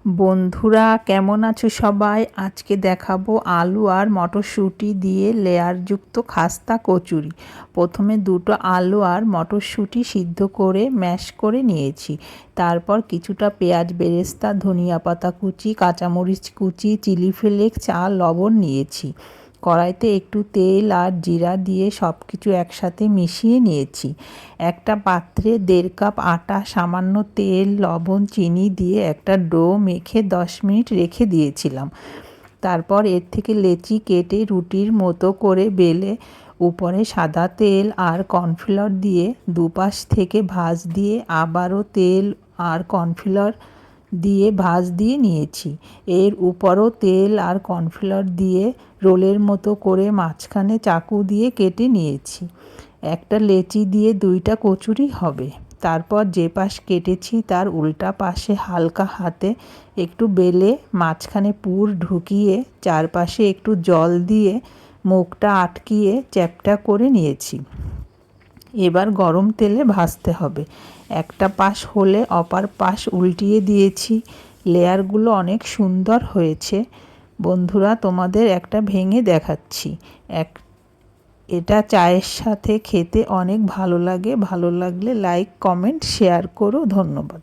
বন্ধুরা কেমন আছো সবাই? আজকে দেখাবো আলু আর মটরশুঁটি দিয়ে লেয়ারযুক্ত খাস্তা কচুরি। প্রথমে দুটো আলু আর মটরশুঁটি সিদ্ধ করে ম্যাশ করে নিয়েছি। তারপর কিছুটা পেঁয়াজ বেরেস্তা, ধনিয়া পাতা কুচি, কাঁচামরিচ কুচি, চিলি ফ্লেক্স আর লবণ নিয়েছি। কড়াইতে একটু তেল আর জিরা দিয়ে সব কিছু একসাথে মিশিয়ে নিয়েছি। একটা পাত্রে 1.5 কাপ আটা, সামান্য তেল, লবণ, চিনি দিয়ে একটা ডো মেখে 10 মিনিট রেখে দিয়েছিলাম। তারপর এর থেকে লেচি কেটে রুটির মতো করে বেলে উপরে সাদা তেল আর কর্নফ্লাওয়ার দিয়ে দুপাশ থেকে ভাঁজ দিয়ে আবারও তেল আর কর্নফ্লাওয়ার দিয়ে ভাঁজ দিয়ে নিয়েছি। এর উপরও তেল আর কর্নফ্লাওয়ার দিয়ে রোলের মতো করে মাঝখানে চাকু দিয়ে কেটে নিয়েছি। একটা লেচি দিয়ে 2টা কচুরি হবে। তারপর যে পাশ কেটেছি তার উল্টা পাশে হালকা হাতে একটু বেলে মাঝখানে পুর ঢুকিয়ে চারপাশে একটু জল দিয়ে মুখটা আটকিয়ে চ্যাপ্টা করে নিয়েছি। এবার গরম তেলে ভাজতে হবে। একটা পাশ হলে অপর পাশ উল্টিয়ে দিয়েছি। লেয়ারগুলো অনেক সুন্দর হয়েছে। বন্ধুরা তোমাদের একটা ভেঙে দেখাচ্ছি। এটা চায়ের সাথে খেতে অনেক ভালো লাগে। ভালো লাগলে লাইক, কমেন্ট, শেয়ার করো। ধন্যবাদ।